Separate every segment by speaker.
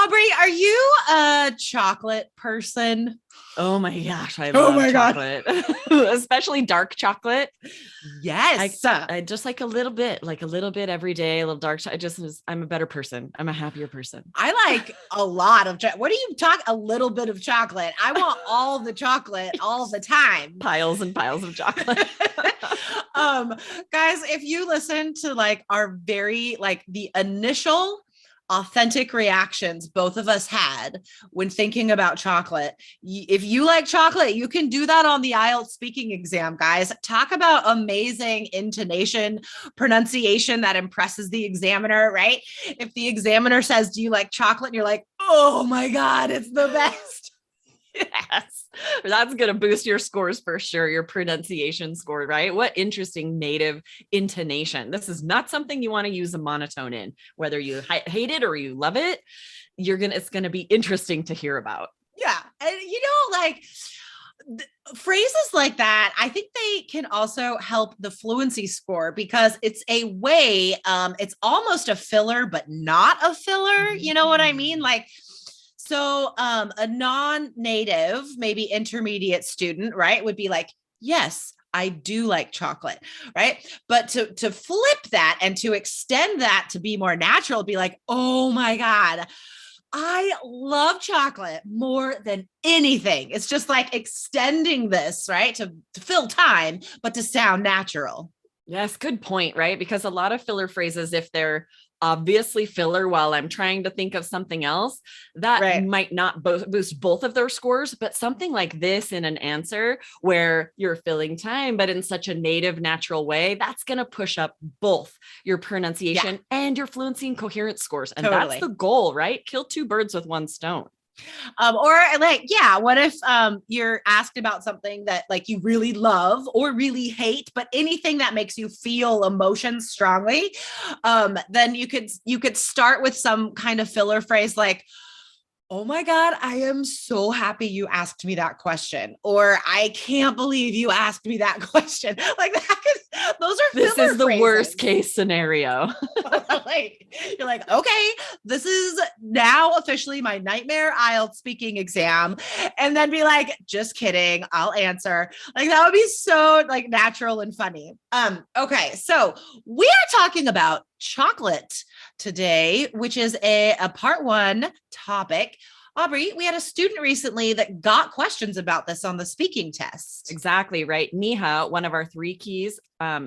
Speaker 1: Aubrey, are you a chocolate person?
Speaker 2: Oh my gosh, I
Speaker 1: Oh
Speaker 2: love
Speaker 1: my God.
Speaker 2: chocolate, especially dark chocolate. I
Speaker 1: Yes.
Speaker 2: I just like a little bit every day, a little dark. I'm a better person. I'm a happier person.
Speaker 1: I like a lot of chocolate. What do you talk? A little bit of chocolate. I want all the chocolate all the time.
Speaker 2: Piles and piles of chocolate.
Speaker 1: um, Guys, if you listen to like our very like the initial authentic reactions both of us had when thinking about chocolate. If you like chocolate, you can do that on the IELTS speaking exam, guys. Talk about amazing intonation, pronunciation that impresses the examiner, right? If the examiner says, "Do you like chocolate?" and you're like, "Oh my God, it's the best."
Speaker 2: Yes, that's going to boost your scores for sure. Your pronunciation score, right? What interesting native intonation. This is not something you want to use a monotone in, whether you hate it or you love it. It's going to be interesting to hear about.
Speaker 1: Yeah. And like phrases like that, I think they can also help the fluency score because it's a way, it's almost a filler, but not a filler. You know what I mean? Like, so a non-native, maybe intermediate student, right, would be like, yes, I do like chocolate, right? But to flip that and to extend that to be more natural, be like, oh my God, I love chocolate more than anything. It's just like extending this, right? To fill time, but to sound natural.
Speaker 2: Yes, good point, right? Because a lot of filler phrases, if they're obviously filler while I'm trying to think of something else, that
Speaker 1: Right.
Speaker 2: might not boost both of their scores. But something like this in an answer where you're filling time, but in such a native, natural way, that's going to push up both your pronunciation and your fluency and coherence scores. And that's the goal, right? Kill two birds with one stone.
Speaker 1: Or like, yeah, what if you're asked about something that like you really love or really hate, but anything that makes you feel emotions strongly, then you could start with some kind of filler phrase like, oh my God, I am so happy you asked me that question. Or I can't believe you asked me that question. Like that, those are
Speaker 2: this is the
Speaker 1: phrases.
Speaker 2: Worst case scenario.
Speaker 1: Like, you're like, okay, this is now officially my nightmare IELTS speaking exam. And then be like, just kidding, I'll answer. Like that would be so like natural and funny. Okay, so we are talking about chocolate today, which is a part one topic. Aubrey, we had a student recently that got questions about this on the speaking test.
Speaker 2: Exactly right. Neha, one of our 3 keys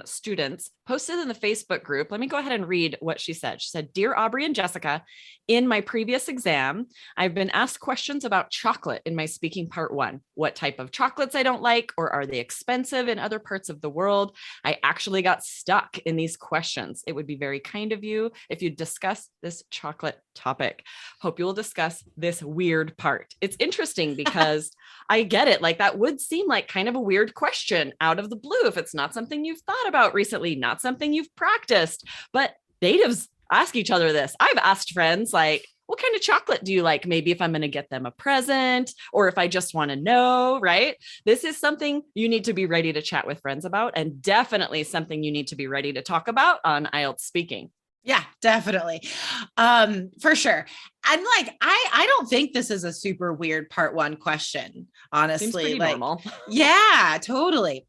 Speaker 2: students, posted in the Facebook group. Let me go ahead and read what she said. She said, "Dear Aubrey and Jessica, in my previous exam, I've been asked questions about chocolate in my speaking part 1. What type of chocolates I don't like, or are they expensive in other parts of the world? I actually got stuck in these questions. It would be very kind of you if you discuss this chocolate topic. Hope you will discuss this weird part." It's interesting because I get it. Like that would seem like kind of a weird question out of the blue if it's not something you've thought about recently, not something you've practiced. But natives ask each other this. I've asked friends like, what kind of chocolate do you like? Maybe if I'm going to get them a present or if I just want to know, right? This is something you need to be ready to chat with friends about, and definitely something you need to be ready to talk about on IELTS speaking.
Speaker 1: Yeah, definitely. For sure. And like, I don't think this is a super weird part 1 question, honestly.
Speaker 2: Seems pretty
Speaker 1: like,
Speaker 2: normal.
Speaker 1: Yeah, totally.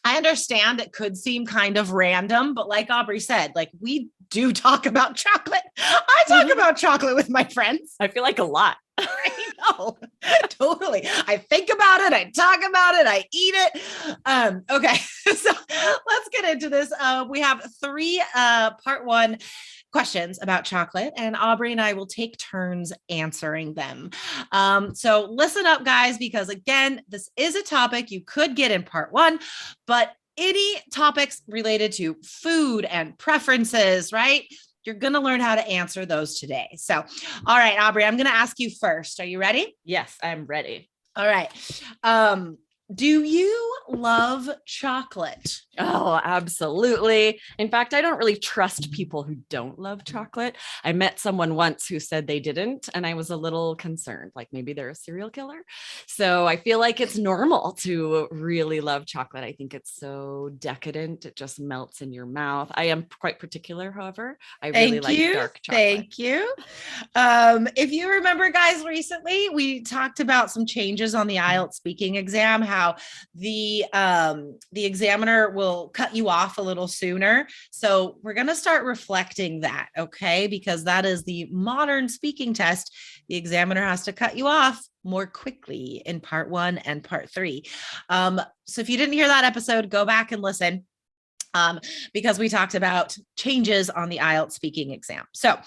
Speaker 1: I understand it could seem kind of random, but like Aubrey said, like we do talk about chocolate. I talk about chocolate with my friends.
Speaker 2: I feel like a lot.
Speaker 1: I know, totally. I think about it. I talk about it. I eat it. Okay, so let's get into this. We have 3 part 1 questions about chocolate, and Aubrey and I will take turns answering them. So listen up, guys, because again, this is a topic you could get in part 1, but any topics related to food and preferences, right? You're going to learn how to answer those today. So, all right, Aubrey, I'm going to ask you first. Are you ready?
Speaker 2: Yes, I'm ready.
Speaker 1: All right. Do you love chocolate?
Speaker 2: Oh, absolutely. In fact, I don't really trust people who don't love chocolate. I met someone once who said they didn't, and I was a little concerned, like maybe they're a serial killer. So I feel like it's normal to really love chocolate. I think it's so decadent. It just melts in your mouth. I am quite particular, however. I really
Speaker 1: Thank
Speaker 2: like
Speaker 1: you.
Speaker 2: dark chocolate.
Speaker 1: Thank you. If you remember, guys, recently we talked about some changes on the IELTS speaking exam, how the examiner will cut you off a little sooner. So we're going to start reflecting that, okay? Because that is the modern speaking test. The examiner has to cut you off more quickly in part 1 and part 3. So if you didn't hear that episode, go back and listen. Because we talked about changes on the IELTS speaking exam. So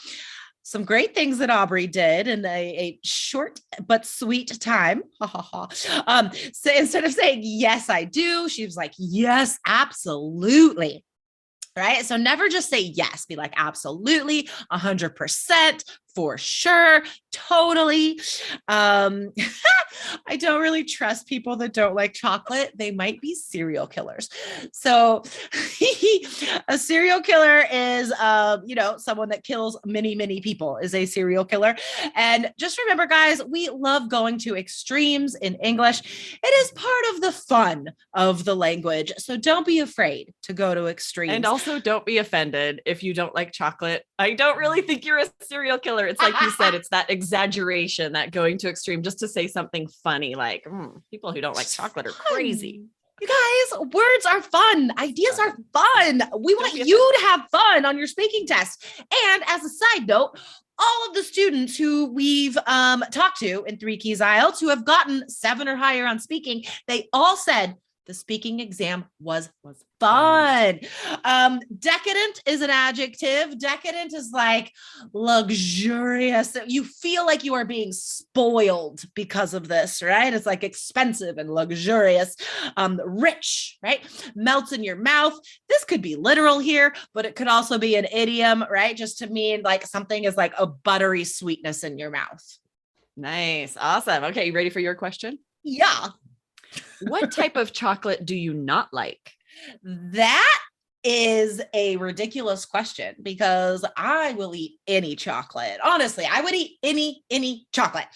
Speaker 1: some great things that Aubrey did in a short but sweet time. So instead of saying, yes, I do, she was like, yes, absolutely. Right. So never just say yes, be like, absolutely, 100%, for sure, totally. I don't really trust people that don't like chocolate. They might be serial killers. So a serial killer is, someone that kills many, many people is a serial killer. And just remember, guys, we love going to extremes in English. It is part of the fun of the language. So don't be afraid to go to extremes.
Speaker 2: And also don't be offended if you don't like chocolate. I don't really think you're a serial killer. It's like you said, it's that exaggeration, that going to extreme just to say something funny, like people who don't like chocolate are crazy.
Speaker 1: You guys, words are fun. Ideas are fun. We want you to have fun on your speaking test. And as a side note, all of the students who we've talked to in 3 Keys IELTS who have gotten 7 or higher on speaking, they all said the speaking exam was fun. Decadent is an adjective. Decadent is like luxurious. You feel like you are being spoiled because of this, right? It's like expensive and luxurious. Rich, right? Melts in your mouth. This could be literal here, but it could also be an idiom, right? Just to mean like something is like a buttery sweetness in your mouth.
Speaker 2: Nice. Awesome. Okay. You ready for your question?
Speaker 1: Yeah.
Speaker 2: What type of chocolate do you not like?
Speaker 1: That is a ridiculous question because I will eat any chocolate. Honestly, I would eat any chocolate.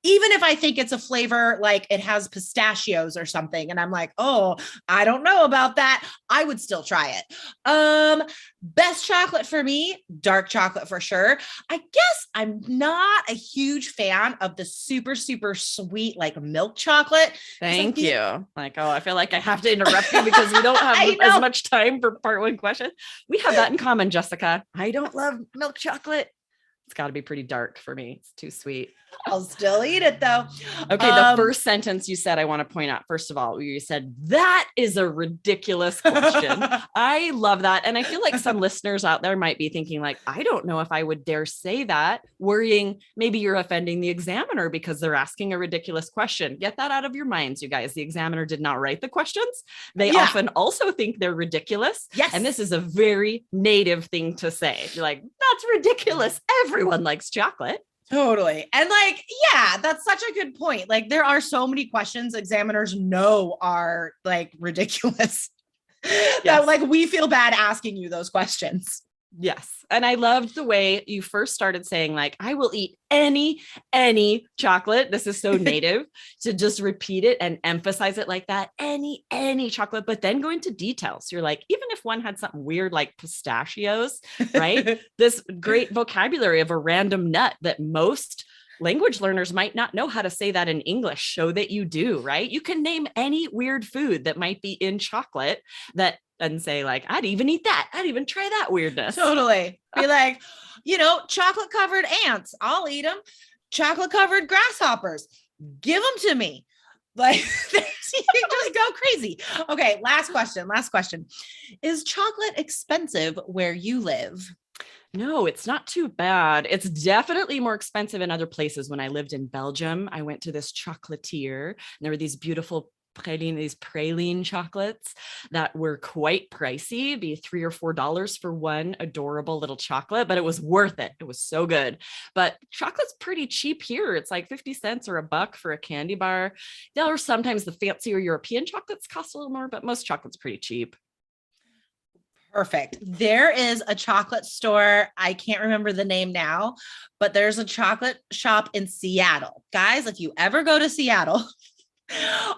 Speaker 1: Even if I think it's a flavor like it has pistachios or something, and I'm like, oh, I don't know about that, I would still try it. Best chocolate for me, dark chocolate for sure. I guess I'm not a huge fan of the super, super sweet, like milk chocolate.
Speaker 2: Thank you. Like, oh, I feel like I have to interrupt you because we don't have as much time for part 1 question. We have that in common, Jessica. I don't love milk chocolate. It's got to be pretty dark for me. It's too sweet.
Speaker 1: I'll still eat it though.
Speaker 2: Okay. The first sentence you said, I want to point out, first of all, you said, that is a ridiculous question. I love that. And I feel like some listeners out there might be thinking like, I don't know if I would dare say that, worrying maybe you're offending the examiner because they're asking a ridiculous question. Get that out of your minds, you guys. The examiner did not write the questions. They often also think they're ridiculous.
Speaker 1: Yes.
Speaker 2: And this is a very native thing to say. You're like, that's ridiculous. Everyone likes chocolate.
Speaker 1: Totally. And like, yeah, that's such a good point. Like there are so many questions examiners know are like ridiculous that like we feel bad asking you those questions.
Speaker 2: Yes. And I loved the way you first started saying like, I will eat any chocolate. This is so native to just repeat it and emphasize it like that. Any chocolate, but then go into details. You're like, even if one had something weird like pistachios, right? This great vocabulary of a random nut that most language learners might not know how to say that in English. Show that you do, right? You can name any weird food that might be in chocolate and say like, I'd even eat that. I'd even try that weirdness.
Speaker 1: Totally. Be like, chocolate covered ants. I'll eat them. Chocolate covered grasshoppers. Give them to me. Like you just go crazy. Okay. Last question. Is chocolate expensive where you live?
Speaker 2: No, it's not too bad. It's definitely more expensive in other places. When I lived in Belgium, I went to this chocolatier and there were these beautiful these praline chocolates that were quite pricey, be $3 or $4 for one adorable little chocolate, but it was worth it. It was so good. But chocolate's pretty cheap here. It's like 50 cents or $1 for a candy bar. There are sometimes the fancier European chocolates cost a little more, but most chocolate's pretty cheap.
Speaker 1: Perfect. There is a chocolate store. I can't remember the name now, but there's a chocolate shop in Seattle. Guys, if you ever go to Seattle,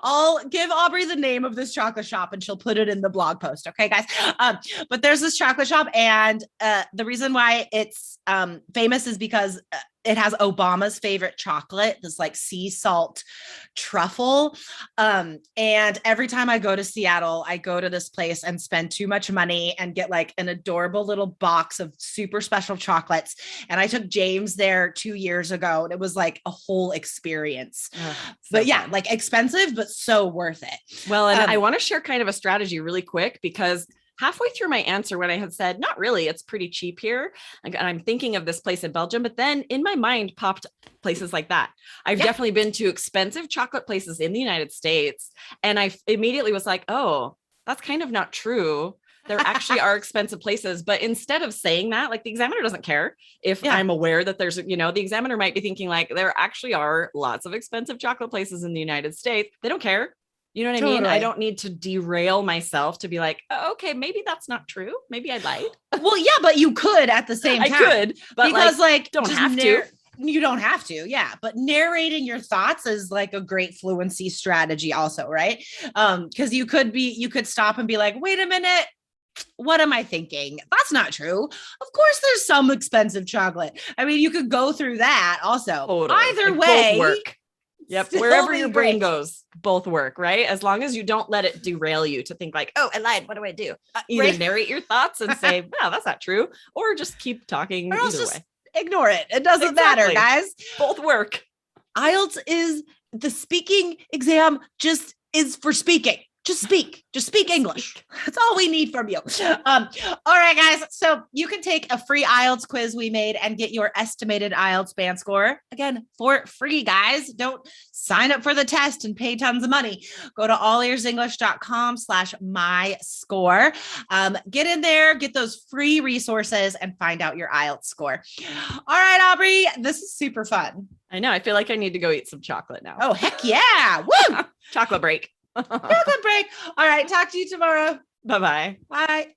Speaker 1: I'll give Aubrey the name of this chocolate shop and she'll put it in the blog post. Okay, guys. But there's this chocolate shop, and the reason why it's famous is because it has Obama's favorite chocolate, this like sea salt truffle. And every time I go to Seattle, I go to this place and spend too much money and get like an adorable little box of super special chocolates. And I took James there 2 years ago, and it was like a whole experience. But yeah, like expensive, but so worth it.
Speaker 2: Well, and I want to share kind of a strategy really quick, because halfway through my answer, when I had said, not really, it's pretty cheap here, and I'm thinking of this place in Belgium, but then in my mind popped places like that. I've definitely been to expensive chocolate places in the United States, and I immediately was like, oh, that's kind of not true. There actually are expensive places. But instead of saying that, like, the examiner doesn't care if I'm aware that there's, the examiner might be thinking like, there actually are lots of expensive chocolate places in the United States. They don't care. You know what I mean? I don't need to derail myself to be like, oh, okay, maybe that's not true. Maybe I lied.
Speaker 1: Well, yeah, but you could at the same time.
Speaker 2: I could, but
Speaker 1: because like
Speaker 2: don't have to.
Speaker 1: You don't have to. Yeah. But narrating your thoughts is like a great fluency strategy also, right? Because you could stop and be like, wait a minute. What am I thinking? That's not true. Of course, there's some expensive chocolate. I mean, you could go through that also. Totally. Either way,
Speaker 2: both work. Yep. Wherever your brain goes, both work, right? As long as you don't let it derail you to think like, oh, I lied. What do I do? Either narrate your thoughts and say, no, that's not true. Or just keep talking.
Speaker 1: Or else just ignore it. It doesn't matter, guys.
Speaker 2: Both work.
Speaker 1: IELTS is the speaking exam, just is for speaking. Just speak English. That's all we need from you. All right, guys. So you can take a free IELTS quiz we made and get your estimated IELTS band score again for free, guys. Don't sign up for the test and pay tons of money. Go to allearsenglish.com/myscore. Get in there, get those free resources, and find out your IELTS score. All right, Aubrey, this is super fun.
Speaker 2: I know. I feel like I need to go eat some chocolate now.
Speaker 1: Oh, heck yeah. Woo!
Speaker 2: Chocolate break.
Speaker 1: Chocolate break. All right. Talk to you tomorrow.
Speaker 2: Bye-bye.
Speaker 1: Bye.